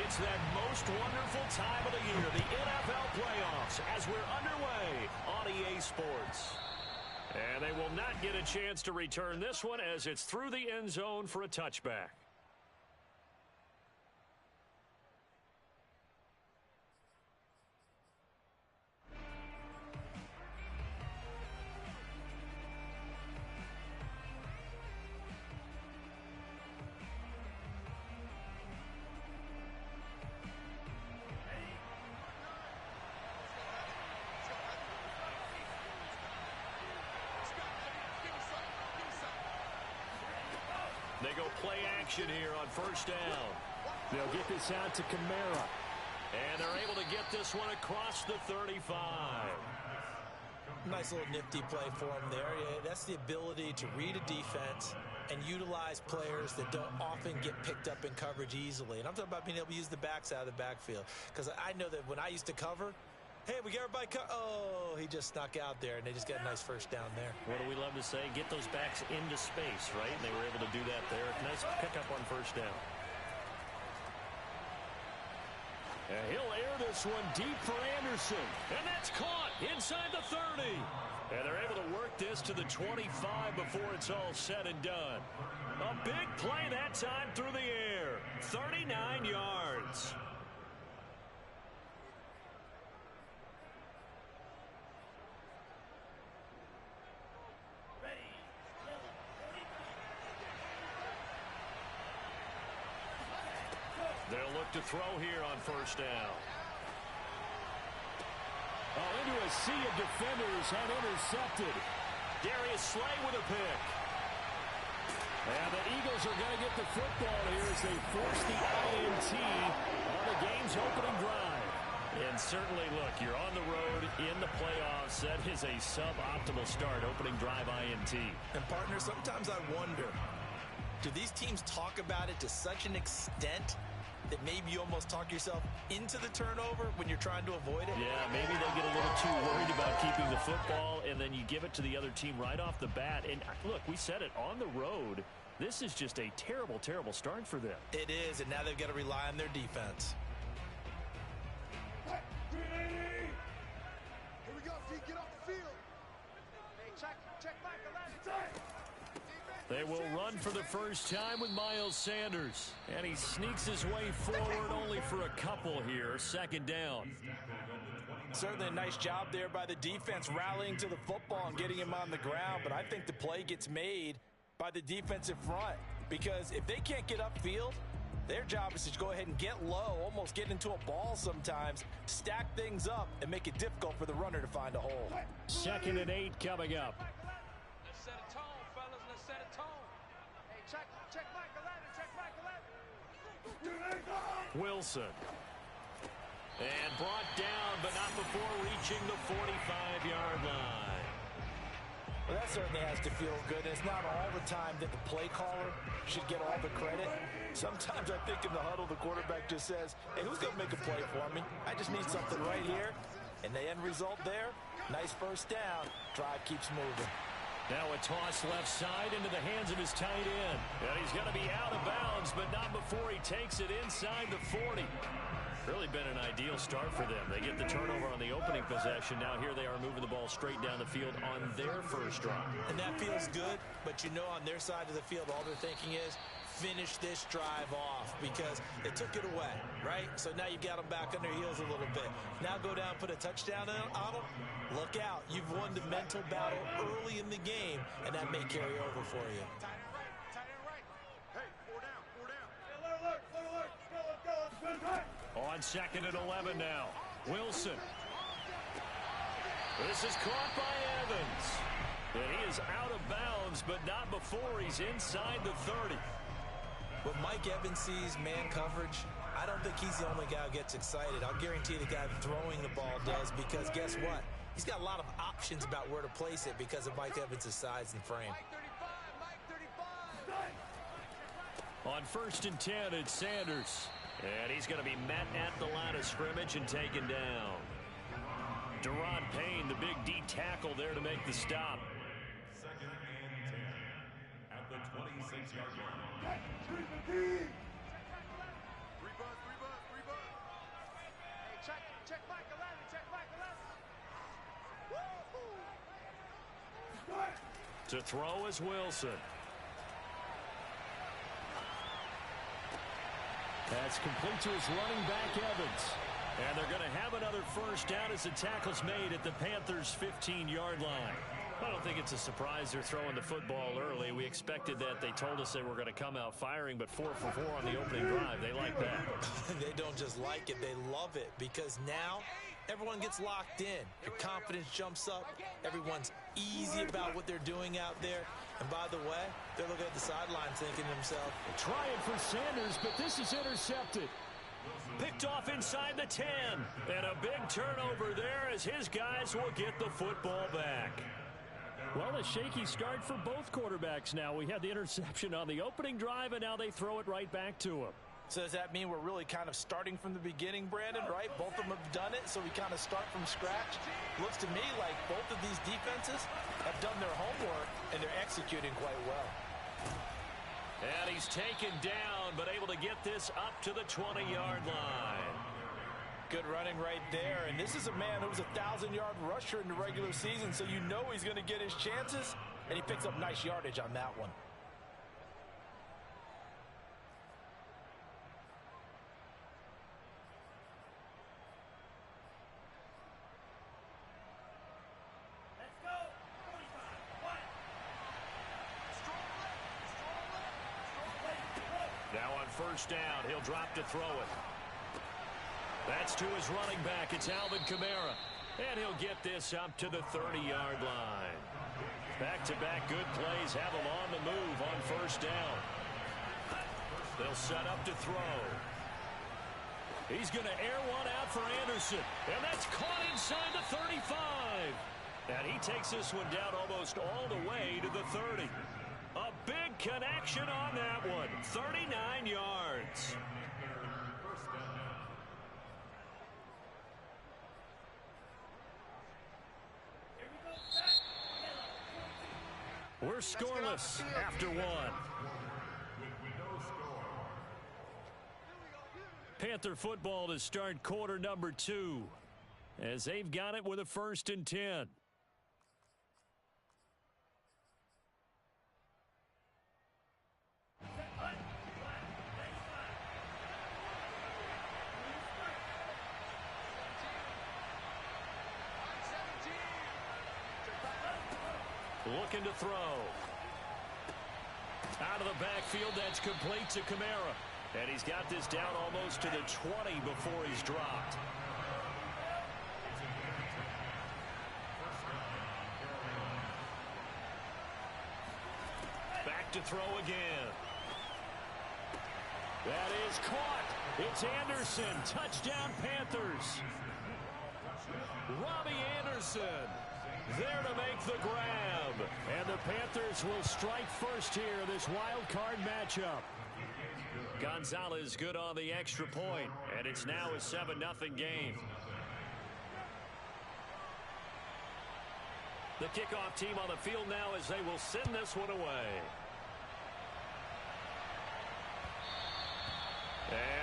It's that most wonderful time of the year, the NFL playoffs, as we're underway on EA Sports. And they will not get a chance to return this one as it's through the end zone for a touchback. They go play action here on first down. They'll get this out to Kamara. And they're able to get this one across the 35. Nice little nifty play for him there. Yeah, that's the ability to read a defense and utilize players that don't often get picked up in coverage easily. And I'm talking about being able to use the backs out of the backfield. Because I know that when I used to cover, hey, we got everybody oh, he just snuck out there, and they just got a nice first down there. What do we love to say? Get those backs into space, right? And they were able to do that there. Nice pickup on first down. And he'll air this one deep for Anderson. And that's caught inside the 30. And they're able to work this to the 25 before it's all said and done. A big play that time through the air. 39 yards. They'll look to throw here on first down. Oh, into a sea of defenders and intercepted. Darius Slay with a pick. And the Eagles are going to get the football here as they force the INT on the game's opening drive. And certainly, look, you're on the road in the playoffs. That is a suboptimal start, opening drive INT. And, partner, sometimes I wonder, do these teams talk about it to such an extent that maybe you almost talk yourself into the turnover when you're trying to avoid it? Yeah, maybe they get a little too worried about keeping the football, and then you give it to the other team right off the bat. And, look, we said it, on the road, this is just a terrible, terrible start for them. It is, and now they've got to rely on their defense. Here we go, D. Get off the field. Hey, check Michael. They will run for the first time with Miles Sanders. And he sneaks his way forward only for a couple here. Second down. Certainly a nice job there by the defense rallying to the football and getting him on the ground. But I think the play gets made by the defensive front. Because if they can't get upfield, their job is to go ahead and get low, almost get into a ball sometimes, stack things up, and make it difficult for the runner to find a hole. 2nd and 8 coming up. Let's set a tone, fellas. Let's set a tone. Hey, check Michael Evans. Check Michael Evans. Wilson. And brought down, but not before reaching the 45-yard line. Well, that certainly has to feel good. It's not all the time that the play caller should get all the credit. Sometimes I think in the huddle, the quarterback just says, hey, who's going to make a play for me? I just need something right here. And the end result there, nice first down. Drive keeps moving. Now a toss left side into the hands of his tight end. And he's going to be out of bounds, but not before he takes it inside the 40. Really been an ideal start for them. They get the turnover on the opening possession. Now here they are moving the ball straight down the field on their first drive. And that feels good, but you know on their side of the field, all they're thinking is, finish this drive off because they took it away, right? So now you've got them back on their heels a little bit. Now go down, put a touchdown on them. Look out. You've won the mental battle early in the game, and that may carry over for you. Tight end right. Hey, four down. On 2nd and 11 now. Wilson. This is caught by Evans. And he is out of bounds, but not before he's inside the 30. When Mike Evans sees man coverage, I don't think he's the only guy who gets excited. I'll guarantee the guy throwing the ball does because guess what? He's got a lot of options about where to place it because of Mike Evans' size and frame. On 1st and 10, it's Sanders. And he's going to be met at the line of scrimmage and taken down. Deron Payne, the big D tackle there to make the stop. 2nd and 10 at the 26-yard line. Three bus. To throw is Wilson. That's complete to his running back, Evans. And they're going to have another first down as the tackle's made at the Panthers' 15-yard line. I don't think it's a surprise they're throwing the football early. We expected that. They told us they were going to come out firing, but 4 for 4 on the opening drive. They like that. They don't just like it, they love it, because now everyone gets locked in. Your confidence jumps up. Everyone's easy about what they're doing out there. And by the way, they're looking at the sidelines thinking to themselves, trying for Sanders, but this is intercepted. Picked off inside the 10. And a big turnover there as his guys will get the football back. Well, a shaky start for both quarterbacks now. We had the interception on the opening drive, and now they throw it right back to him. so does that mean we're really kind of starting from the beginning, Brandon, right? Both of them have done it, so we kind of start from scratch. Looks to me like both of these defenses have done their homework, and they're executing quite well. And he's taken down, but able to get this up to the 20-yard line. Good running right there, and this is a man who was a 1,000-yard rusher in the regular season, so you know he's going to get his chances, and he picks up nice yardage on that one. Now on first down, he'll drop to throw it. That's to his running back. It's Alvin Kamara. And he'll get this up to the 30-yard line. Back-to-back good plays have him on the move on first down. They'll set up to throw. He's going to air one out for Anderson. And that's caught inside the 35. And he takes this one down almost all the way to the 30. A big connection on that one. 39 yards. We're scoreless after one. Panther football to start quarter number 2 as they've got it with a 1st and 10. Looking to throw. Out of the backfield, that's complete to Kamara. And he's got this down almost to the 20 before he's dropped. Back to throw again. That is caught. It's Anderson. Touchdown, Panthers. Robbie Anderson there to make the grab. And the Panthers will strike first here in this wild card matchup. Gonzalez good on the extra point, and it's now a 7-0 game. The kickoff team on the field now as they will send this one away.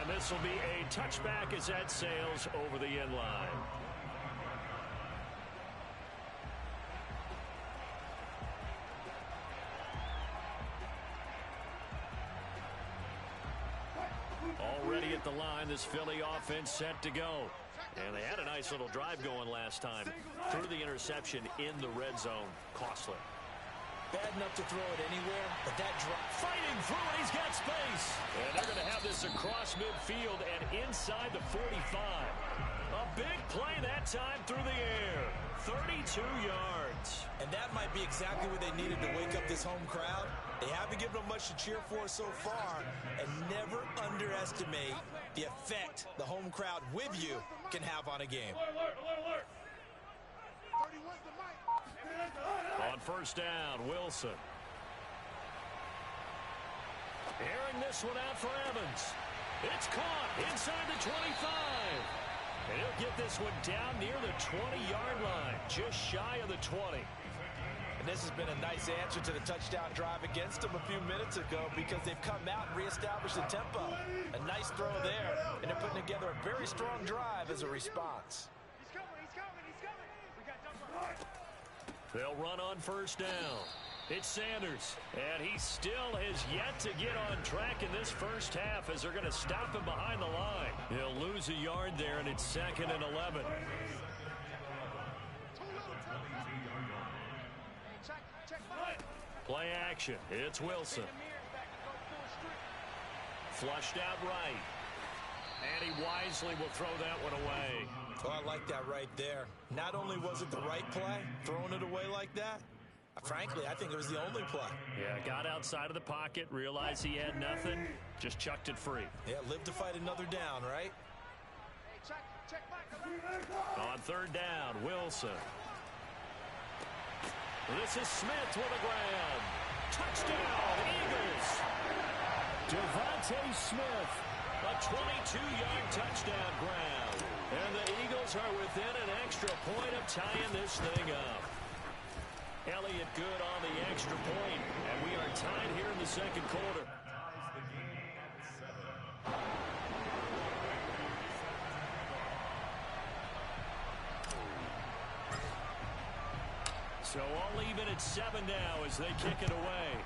And this will be a touchback as that sails over the end line. Already at the line, this Philly offense set to go. And they had a nice little drive going last time. Threw the interception in the red zone. Costly. Bad enough to throw it anywhere, but that drop. Fighting through it, he's got space. And they're going to have this across midfield and inside the 45. A big play that time through the air. 32 yards. And that might be exactly what they needed to wake up this home crowd. They haven't given them much to cheer for so far, and never underestimate the effect the home crowd with you can have on a game. On first down, Wilson. Airing this one out for Evans. It's caught inside the 25. And he'll get this one down near the 20-yard line, just shy of the 20. And this has been a nice answer to the touchdown drive against them a few minutes ago because they've come out and reestablished the tempo. A nice throw there, and they're putting together a very strong drive as a response. He's coming. We got double. They'll run on first down. It's Sanders, and he still has yet to get on track in this first half as they're going to stop him behind the line. He'll lose a yard there, and it's 2nd and 11. Play action. It's Wilson. Flushed out right. And he wisely will throw that one away. Oh, I like that right there. Not only was it the right play, throwing it away like that, frankly, I think it was the only play. Yeah, got outside of the pocket, realized he had nothing, just chucked it free. Yeah, live to fight another down, right? On third down, Wilson. This is Smith with a grab. Touchdown, Eagles. Devontae Smith, a 22-yard touchdown grab. And the Eagles are within an extra point of tying this thing up. Elliott good on the extra point, and we are tied here in the second quarter. So all even at 7 now as they kick it away.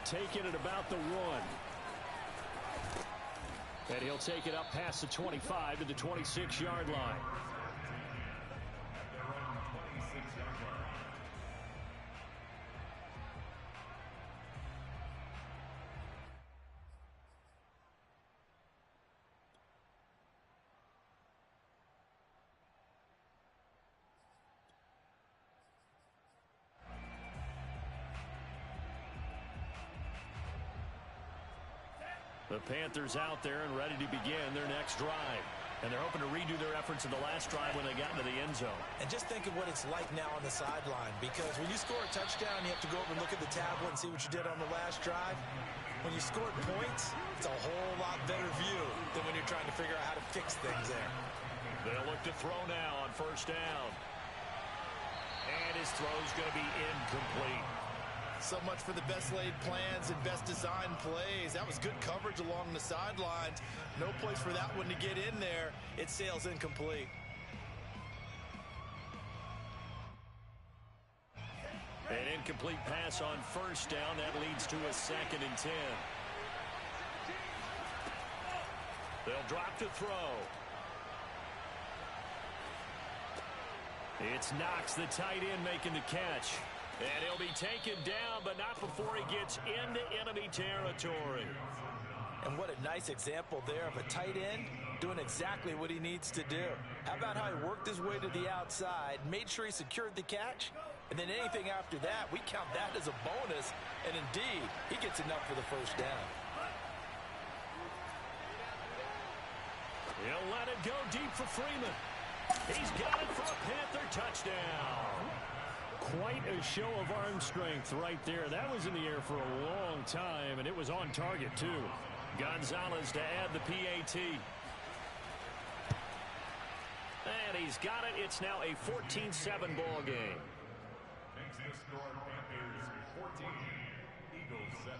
Taking it about the 1. And he'll take it up past the 25 to the 26-yard line. The Panthers out there and ready to begin their next drive. And they're hoping to redo their efforts in the last drive when they got into the end zone. And just think of what it's like now on the sideline, because when you score a touchdown, you have to go over and look at the tablet and see what you did on the last drive. When you scored points, it's a whole lot better view than when you're trying to figure out how to fix things there. They'll look to throw now on first down. And his throw's going to be incomplete. So much for the best laid plans and best designed plays. That was good coverage along the sidelines. No place for that one to get in there. It sails incomplete. An incomplete pass on first down. That leads to a 2nd and 10. They'll drop to throw. It's Knox, the tight end, making the catch. And he'll be taken down, but not before he gets into enemy territory. And what a nice example there of a tight end doing exactly what he needs to do. How about how he worked his way to the outside, made sure he secured the catch, and then anything after that, we count that as a bonus. And indeed, he gets enough for the first down. He'll let it go deep for Freeman. He's got it for a Panther touchdown. Quite a show of arm strength right there. That was in the air for a long time, and it was on target, too. Gonzalez to add the PAT. And he's got it. It's now a 14-7 ball game. Makes the score Panthers 14, Eagles 7.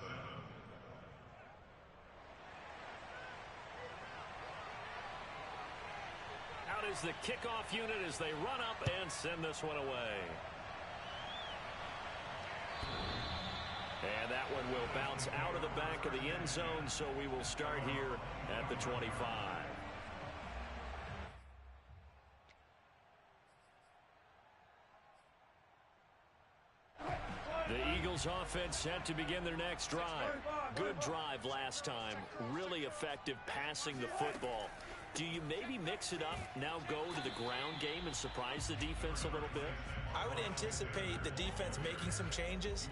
Out is the kickoff unit as they run up and send this one away. And that one will bounce out of the back of the end zone, so we will start here at the 25. The Eagles offense set to begin their next drive. Good drive last time. Really effective passing the football. Do you maybe mix it up, now go to the ground game and surprise the defense a little bit? I would anticipate the defense making some changes,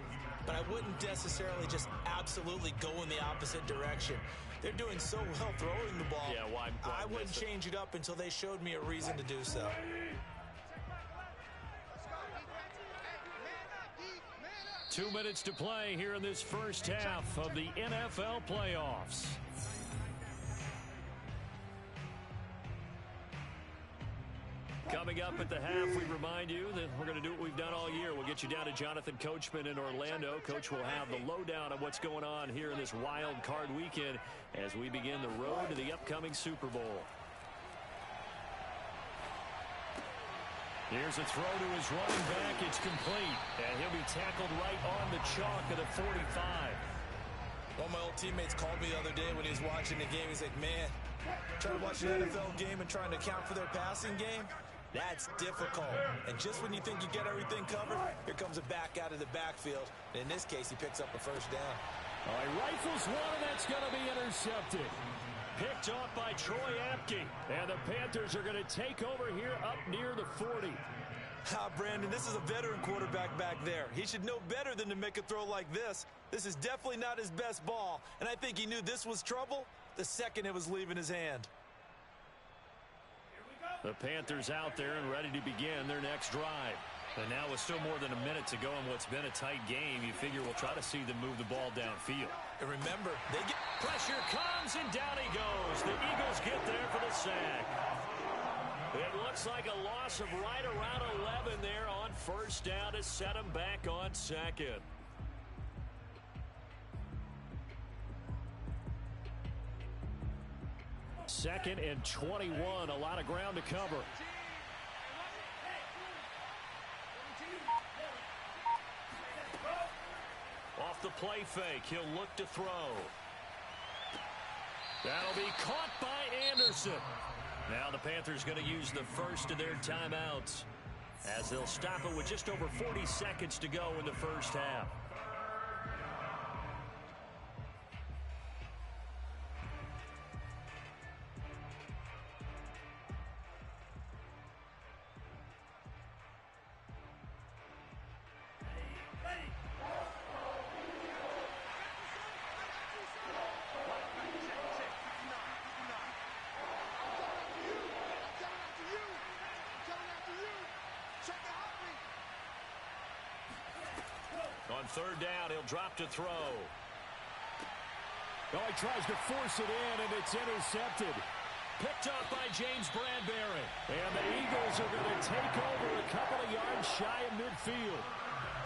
but I wouldn't necessarily just absolutely go in the opposite direction. They're doing so well throwing the ball. Yeah, well, I wouldn't change it up until they showed me a reason to do so. 2 minutes to play here in this first half of the NFL playoffs. Coming up at the half, we remind you that we're going to do what we've done all year. We'll get you down to Jonathan Coachman in Orlando. Coach will have the lowdown on what's going on here in this wild card weekend as we begin the road to the upcoming Super Bowl. Here's a throw to his running back. It's complete. And he'll be tackled right on the chalk of the 45. One of my old teammates called me the other day when he was watching the game. He's like, man, trying to watch an NFL game and trying to account for their passing game, that's difficult. And just when you think you get everything covered, here comes a back out of the backfield. And in this case, he picks up a first down. All right, rifles one, and that's going to be intercepted. Picked off by Troy Apke. And the Panthers are going to take over here up near the 40. Brandon, this is a veteran quarterback back there. He should know better than to make a throw like this. This is definitely not his best ball, and I think he knew this was trouble the second it was leaving his hand. The Panthers out there and ready to begin their next drive. And now with still more than a minute to go in what's been a tight game, you figure we'll try to see them move the ball downfield. And remember, they get... Pressure comes, and down he goes. The Eagles get there for the sack. It looks like a loss of right around 11 there on first down to set him back on second. Second and 21, a lot of ground to cover. Off the play fake, he'll look to throw. That'll be caught by Anderson. Now the Panthers going to use the first of their timeouts as they'll stop it with just over 40 seconds to go in the first half. On third down, he'll drop to throw. Oh, he tries to force it in, and it's intercepted. Picked up by James Bradbury. And the Eagles are going to take over a couple of yards shy of midfield.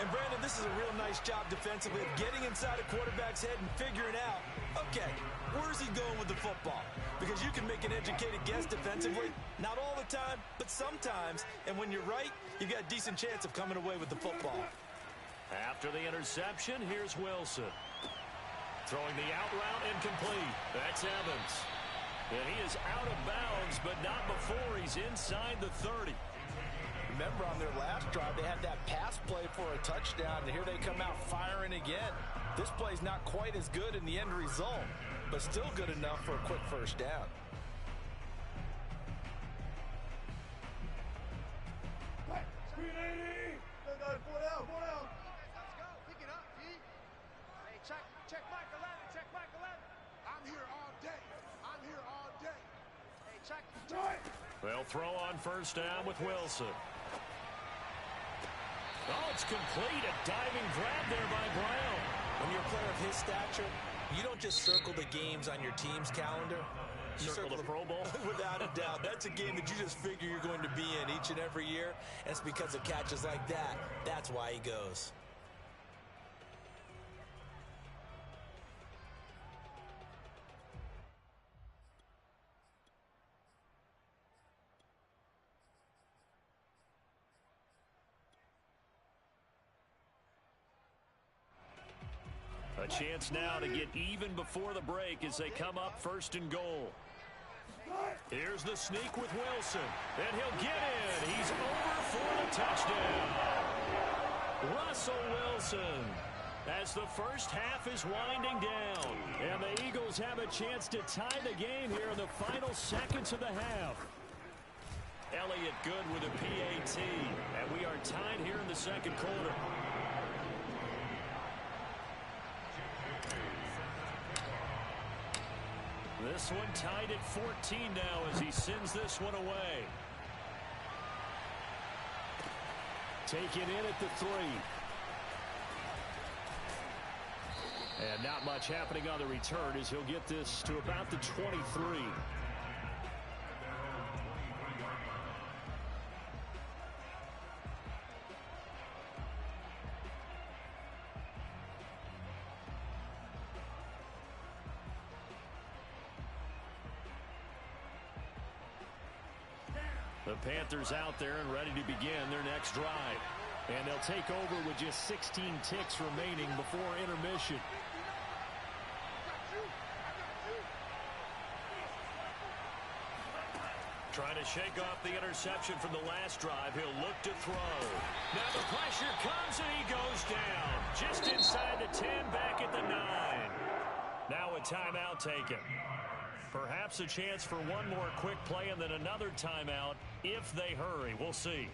And, Brandon, this is a real nice job defensively of getting inside a quarterback's head and figuring out, okay, where's he going with the football? Because you can make an educated guess defensively. Not all the time, but sometimes. And when you're right, you've got a decent chance of coming away with the football. After the interception, here's Wilson. Throwing the out route incomplete. That's Evans. And he is out of bounds, but not before he's inside the 30. Remember on their last drive, they had that pass play for a touchdown, and here they come out firing again. This play's not quite as good in the end result, but still good enough for a quick first down. Check Mike 11, check Mike 11. I'm here all day. I'm here all day. Hey, check. They'll throw on first down with Wilson. Oh, it's complete. A diving grab there by Brown. When you're a player of his stature, you don't just circle the games on your team's calendar. You circle the Pro Bowl? Without a doubt. That's a game that you just figure you're going to be in each and every year. And it's because of catches like that. That's why he goes. A chance now to get even before the break as they come up first and goal. Here's the sneak with Wilson. And he'll get in. He's over for the touchdown. Russell Wilson. As the first half is winding down. And the Eagles have a chance to tie the game here in the final seconds of the half. Elliott good with a PAT. And we are tied here in the second quarter. This one tied at 14 now as he sends this one away. Taken in at the 3. And not much happening on the return as he'll get this to about the 23. The Panthers out there and ready to begin their next drive. And they'll take over with just 16 ticks remaining before intermission. Trying to shake off the interception from the last drive. He'll look to throw. Now the pressure comes and he goes down. Just inside the 10, back at the 9. Now a timeout taken. Perhaps a chance for one more quick play and then another timeout if they hurry. We'll see.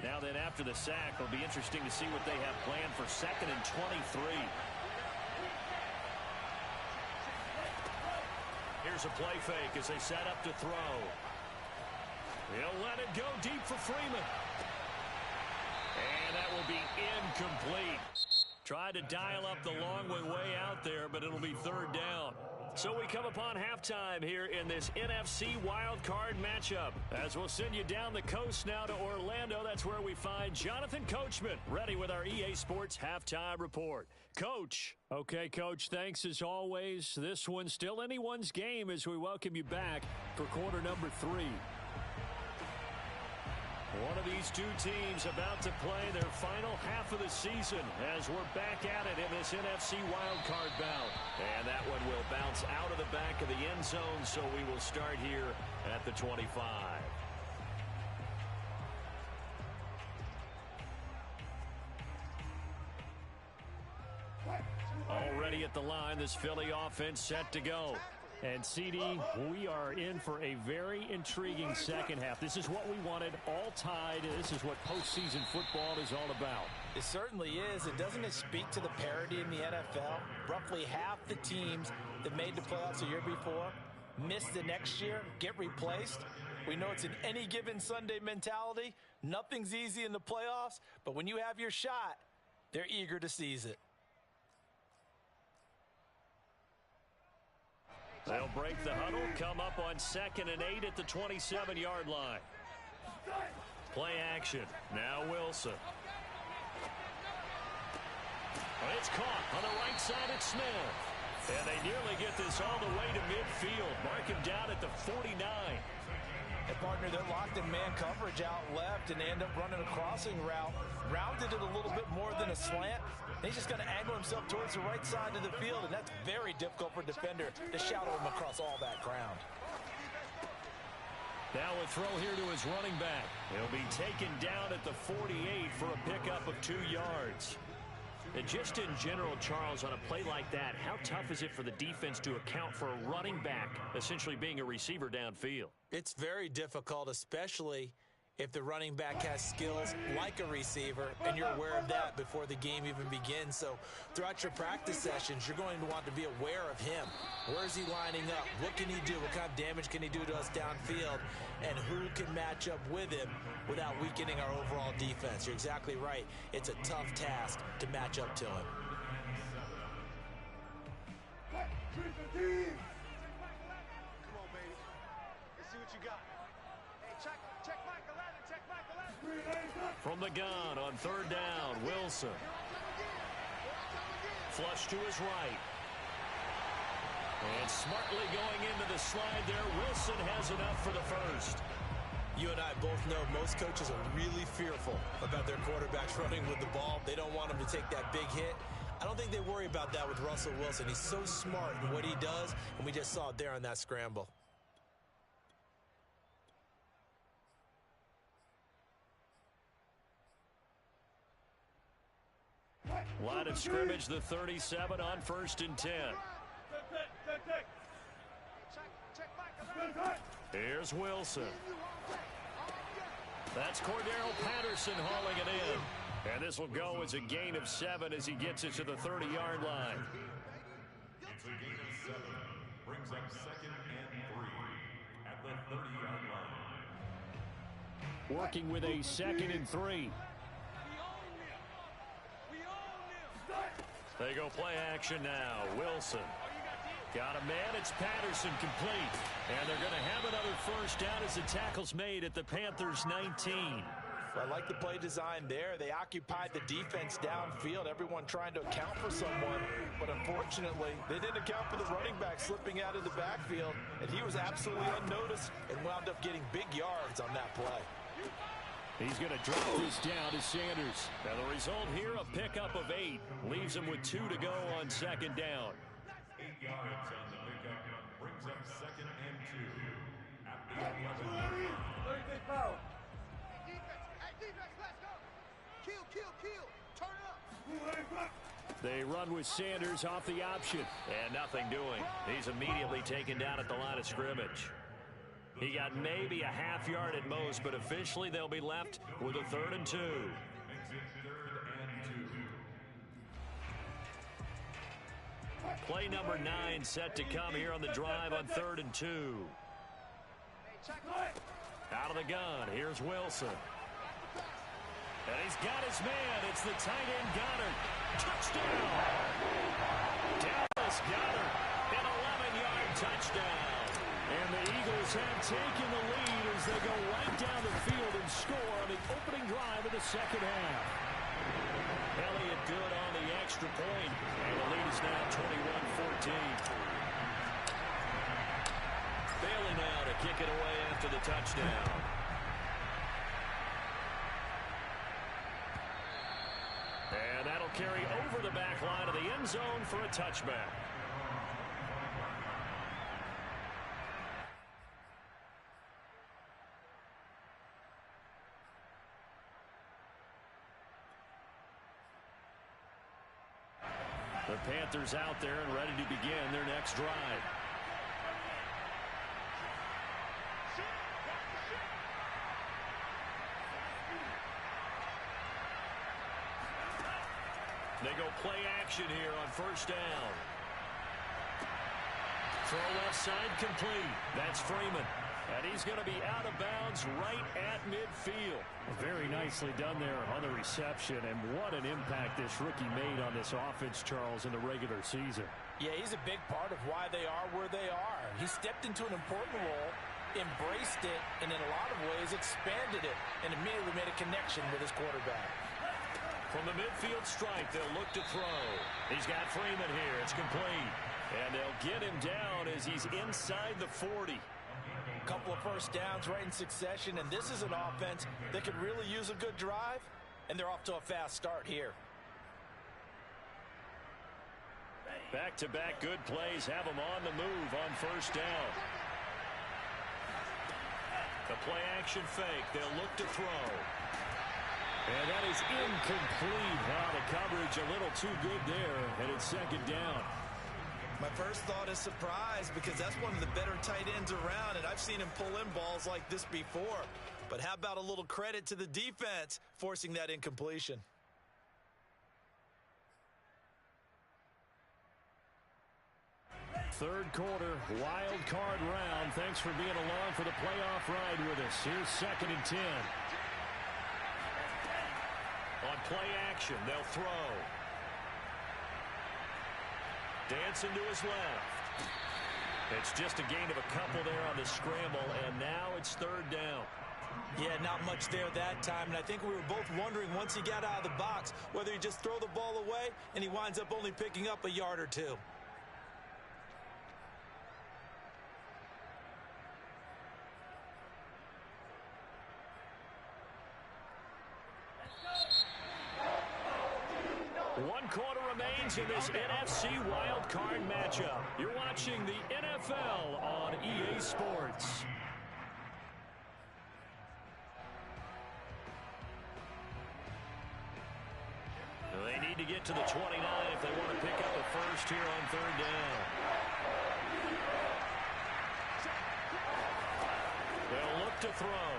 Now then, after the sack, it'll be interesting to see what they have planned for 2nd and 23. Here's a play fake as they set up to throw. He'll let it go deep for Freeman. And that will be incomplete. Tried to dial up the long way out there, but it'll be 3rd down. So we come upon halftime here in this NFC Wildcard matchup. As we'll send you down the coast now to Orlando, that's where we find Jonathan Coachman, ready with our EA Sports Halftime Report. Coach. Okay, Coach, thanks as always. This one's still anyone's game as we welcome you back for quarter number 3. One of these two teams about to play their final half of the season as we're back at it in this NFC Wildcard bout. And that one will bounce out of the back of the end zone, so we will start here at the 25. Already at the line, this Philly offense set to go. And, CD, we are in for a very intriguing second half. This is what we wanted, all tied. This is what postseason football is all about. It certainly is. And doesn't it speak to the parity in the NFL? Roughly half the teams that made the playoffs the year before miss the next year, get replaced. We know it's an any given Sunday mentality. Nothing's easy in the playoffs, but when you have your shot, they're eager to seize it. They'll break the huddle, come up on 2nd and 8 at the 27-yard line. Play action. Now Wilson. It's caught on the right side at Smith. And they nearly get this all the way to midfield. Mark him down at the 49. And, partner, they're locked in man coverage out left, and they end up running a crossing route. Rounded it a little bit more than a slant. He's just going to angle himself towards the right side of the field, and that's very difficult for a defender to shadow him across all that ground. Now a throw here to his running back. He'll be taken down at the 48 for a pickup of 2 yards. And just in general, Charles, on a play like that, how tough is it for the defense to account for a running back essentially being a receiver downfield? It's very difficult, especially if the running back has skills like a receiver, and you're aware of that before the game even begins. So throughout your practice sessions, you're going to want to be aware of him. Where is he lining up? What can he do? What kind of damage can he do to us downfield? And who can match up with him without weakening our overall defense? You're exactly right. It's a tough task to match up to him. Come on, baby. Let's see what you got. Hey, check Mike 11. Check Mike 11. From the gun on 3rd down, Wilson. Flush to his right. And smartly going into the slide there. Wilson has enough for the first. You and I both know most coaches are really fearful about their quarterbacks running with the ball. They don't want them to take that big hit. I don't think they worry about that with Russell Wilson. He's so smart in what he does, and we just saw it there on that scramble. Line of scrimmage, the 37 on 1st and 10. Here's Wilson. That's Cordero Patterson hauling it in. And this will go as a gain of 7 as he gets it to the 30-yard line. It's a gain of 7. Brings up 2nd and 3 at the 30-yard line. Working with a 2nd and 3. They go play action now. Wilson. Got a man. It's Patterson complete. And they're going to have another first down as the tackle's made at the Panthers' 19. I like the play design there. They occupied the defense downfield, everyone trying to account for someone. But unfortunately, they didn't account for the running back slipping out of the backfield, and he was absolutely unnoticed and wound up getting big yards on that play. He's going to drop this down to Sanders. Now the result here, a pickup of 8. Leaves him with 2 to go on second down. 8 yards on the pickup brings up 2nd and 2 at the 11. Defense, let's go. Kill. Turn up. They run with Sanders off the option. And nothing doing. He's immediately taken down at the line of scrimmage. He got maybe a half yard at most, but officially they'll be left with a 3rd and 2. Makes it 3rd and 2. Play number 9 set to come here on the drive on 3rd and 2. Out of the gun, here's Wilson. And he's got his man. It's the tight end Goddard. Touchdown! Dallas Goddard, an 11-yard touchdown. And the Eagles have taken the lead as they go right down the field and score on the opening drive of the second half. Elliott good on the extra point, and the lead is now 21-14. Bailey now to kick it away after the touchdown. And that'll carry over the back line of the end zone for a touchback. The Panthers out there and ready to begin their next drive. They go play action here on 1st down. Throw left side complete. That's Freeman. And he's going to be out of bounds right at midfield. Very nicely done there on the reception, and what an impact this rookie made on this offense, Charles, in the regular season. Yeah, he's a big part of why they are where they are. He stepped into an important role, embraced it, and in a lot of ways expanded it, and immediately made a connection with his quarterback. From the midfield stripe, they'll look to throw. He's got Freeman here. It's complete. And they'll get him down as he's inside the 40. A couple of first downs right in succession, and this is an offense that could really use a good drive, and they're off to a fast start here. Back-to-back good plays have them on the move on 1st down. The play action fake. They'll look to throw. And that is incomplete. Wow, the coverage a little too good there, and it's 2nd down. My first thought is surprise, because that's one of the better tight ends around, and I've seen him pull in balls like this before. But how about a little credit to the defense forcing that incompletion? Third quarter, wild card round. Thanks for being along for the playoff ride with us. Here's 2nd and 10. On play action, they'll throw. Dancing to his left. It's just a gain of a couple there on the scramble, and now it's 3rd down. Yeah, not much there that time, and I think we were both wondering once he got out of the box whether he just throw the ball away, and he winds up only picking up a yard or 2. One quarter remains in this NFC wildcard matchup. You're watching the NFL on EA Sports. They need to get to the 29 if they want to pick up a first here on 3rd down. They'll look to throw.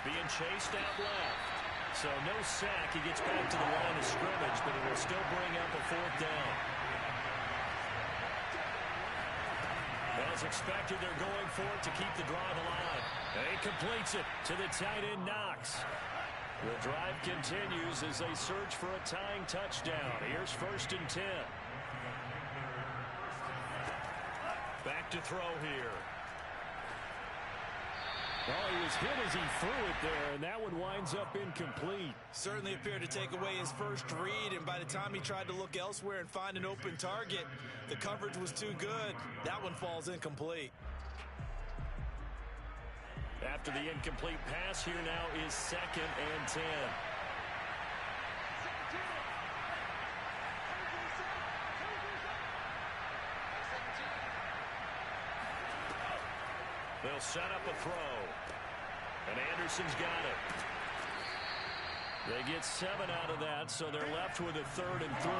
Being chased out left. So no sack. He gets back to the line of scrimmage, but it will still bring up a 4th down. As expected, they're going for it to keep the drive alive. And he completes it to the tight end Knox. The drive continues as they search for a tying touchdown. Here's 1st and 10. Back to throw here. Oh, he was hit as he threw it there, and that one winds up incomplete. Certainly appeared to take away his first read, and by the time he tried to look elsewhere and find an open target, the coverage was too good. That one falls incomplete. After the incomplete pass, here now is 2nd and 10. They'll set up a throw. And Anderson's got it. They get 7 out of that, so they're left with a 3rd and 3.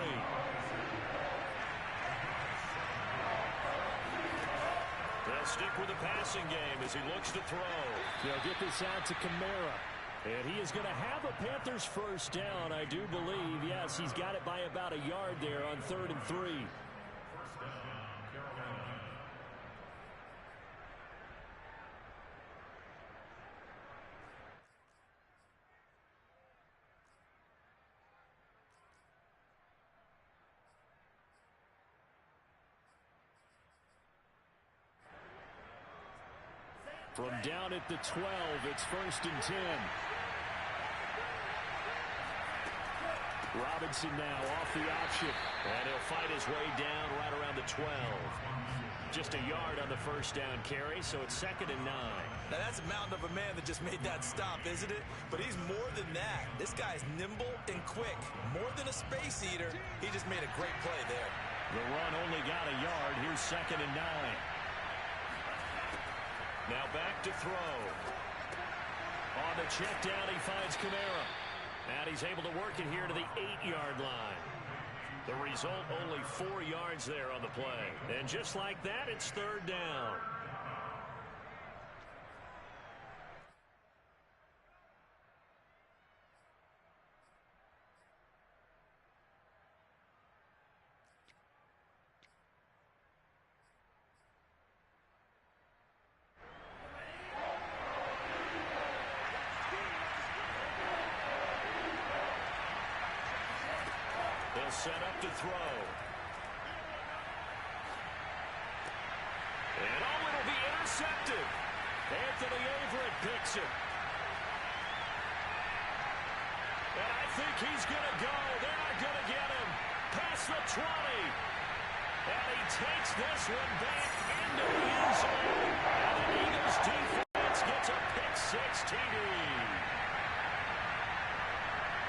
They'll stick with the passing game as he looks to throw. They'll get this out to Kamara. And he is going to have a Panthers first down, I do believe. Yes, he's got it by about a yard there on 3rd and 3. From down at the 12, it's 1st and 10. Robinson now off the option. And he'll fight his way down right around the 12. Just a yard on the first down carry, so it's 2nd and 9. Now that's a mountain of a man that just made that stop, isn't it? But he's more than that. This guy's nimble and quick. More than a space eater. He just made a great play there. The run only got a yard. Here's 2nd and 9. Now back to throw. On the check down, he finds Kamara. And he's able to work it here to the 8-yard line. The result, only 4 yards there on the play. And just like that, it's 3rd down. Set up to throw. And it'll be intercepted. Anthony Averett picks it. And I think he's going to go. They're not going to get him. Past the 20. And he takes this one back into the end zone. And the Eagles defense gets a pick-6 TD.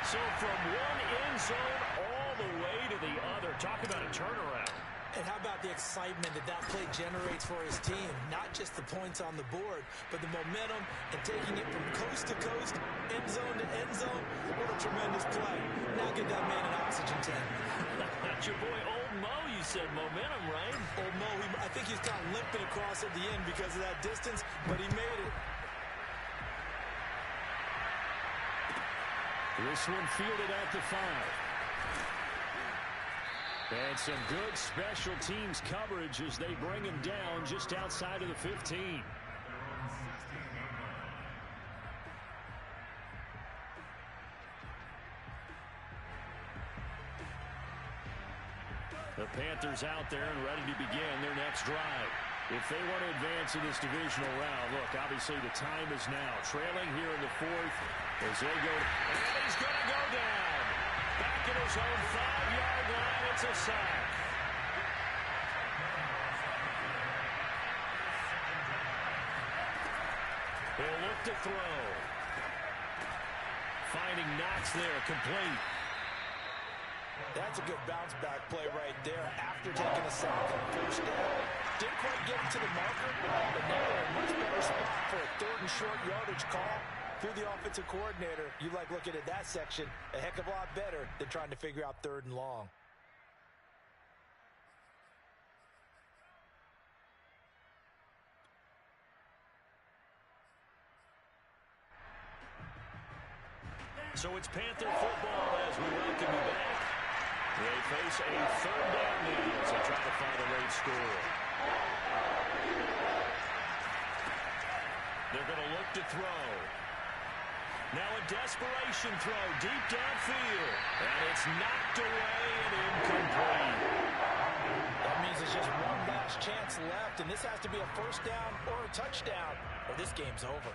So from one end zone all the way to the other. Talk about a turnaround. And how about the excitement that play generates for his team? Not just the points on the board, but the momentum and taking it from coast to coast, end zone to end zone. What a tremendous play. Now get that man an oxygen tank. That's your boy Old Mo. You said momentum, right? Old Mo, I think he's kind of limping across at the end because of that distance, but he made it. This one fielded at the 5. And some good special teams coverage as they bring him down just outside of the 15. The Panthers out there and ready to begin their next drive. If they want to advance in this divisional round, look, obviously the time is now. Trailing here in the 4th as they go. And he's going to go down. Back at his own 5-yard line. It's a sack. He'll look to throw. Finding Knox there, complete. That's a good bounce-back play right there after taking a sack on first down. Didn't quite get it to the marker, but now they're in a much better spot for a 3rd and short yardage call. Through the offensive coordinator, you like looking at that section a heck of a lot better than trying to figure out 3rd and long. So it's Panther football as we welcome you back. They face a 3rd down lead as they try to find a late score. They're going to look to throw. Now a desperation throw deep downfield. And it's knocked away and incomplete. That means there's just one last chance left, and this has to be a first down or a touchdown, or this game's over.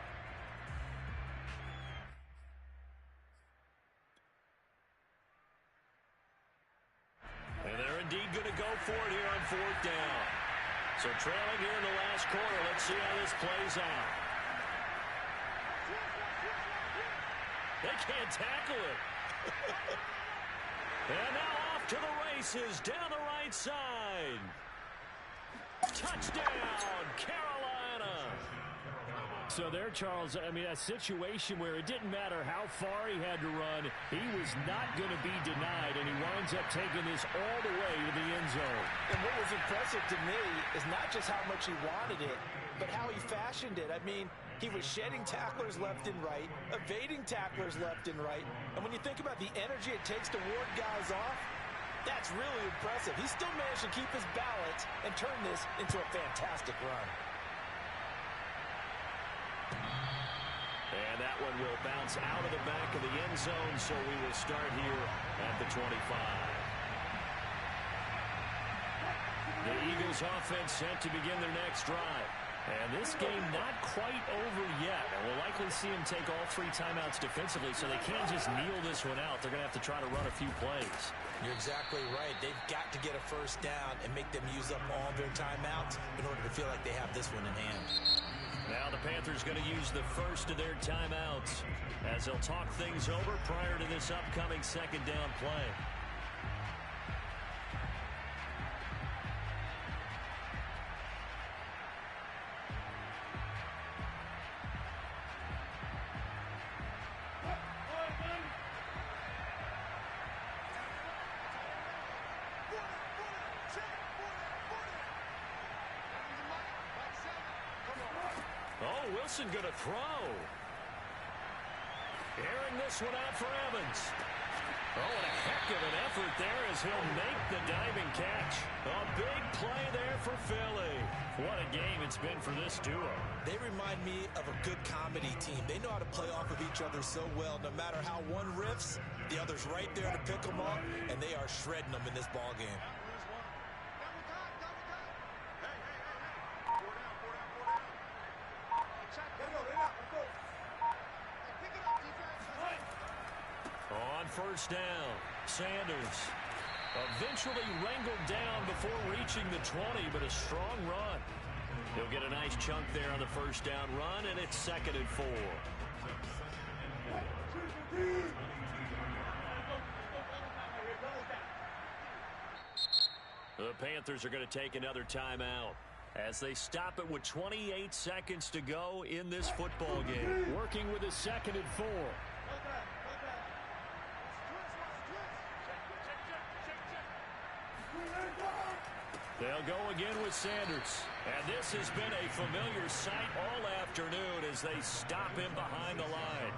on fourth down. So trailing here in the last quarter. Let's see how this plays out. They can't tackle it. And now off to the races down the right side. Touchdown, Carolina. So there, Charles, I mean, a situation where it didn't matter how far he had to run, he was not going to be denied, and he winds up taking this all the way to the end zone. And what was impressive to me is not just how much he wanted it, but how he fashioned it. I mean, he was shedding tacklers left and right, evading tacklers left and right. And when you think about the energy it takes to ward guys off, that's really impressive. He still managed to keep his balance and turn this into a fantastic run. And that one will bounce out of the back of the end zone, so we will start here at the 25. The Eagles offense set to begin their next drive. And this game not quite over yet. And we'll likely see them take all 3 timeouts defensively, so they can't just kneel this one out. They're going to have to try to run a few plays. You're exactly right. They've got to get a first down and make them use up all their timeouts in order to feel like they have this one in hand. Now the Panthers going to use the first of their timeouts as they'll talk things over prior to this upcoming second down play. Wilson going to throw. Airing this one out for Evans. Oh, and a heck of an effort there as he'll make the diving catch. A big play there for Philly. What a game it's been for this duo. They remind me of a good comedy team. They know how to play off of each other so well. No matter how one riffs, the other's right there to pick them up, and they are shredding them in this ball game. On first down, Sanders eventually wrangled down before reaching the 20, but a strong run. He'll get a nice chunk there on the first down run, and it's 2nd and 4. The Panthers are going to take another timeout as they stop it with 28 seconds to go in this football game. Working with a 2nd and 4. They'll go again with Sanders. And this has been a familiar sight all afternoon as they stop him behind the line.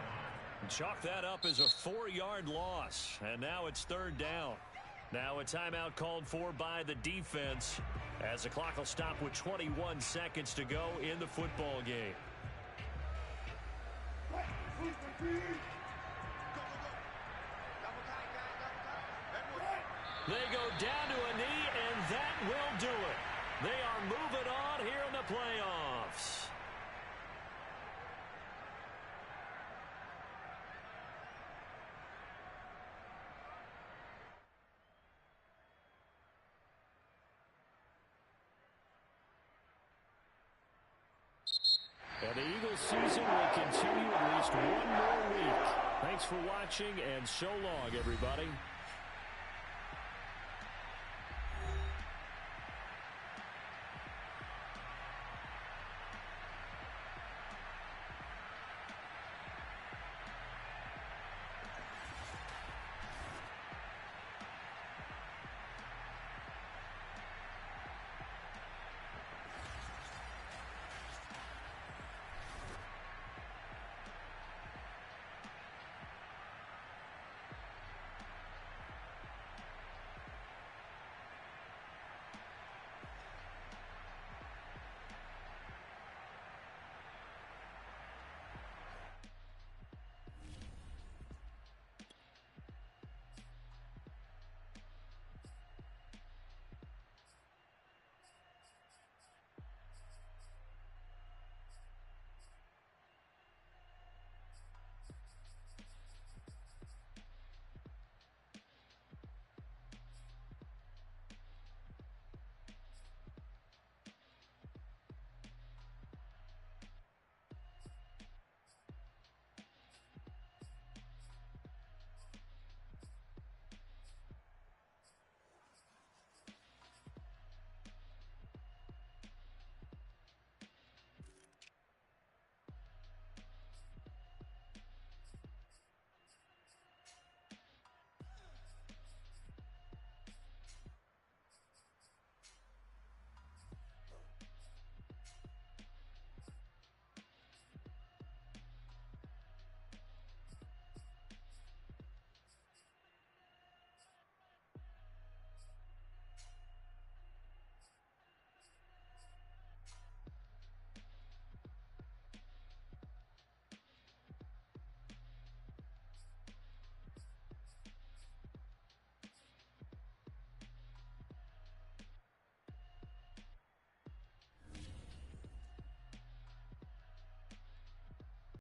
And chalk that up as a 4-yard loss. And now it's 3rd down. Now a timeout called for by the defense as the clock will stop with 21 seconds to go in the football game. They go down to a knee, and that will do it. They are moving on here in the playoffs. And the Eagles season will continue at least one more week. Thanks for watching, and so long, everybody.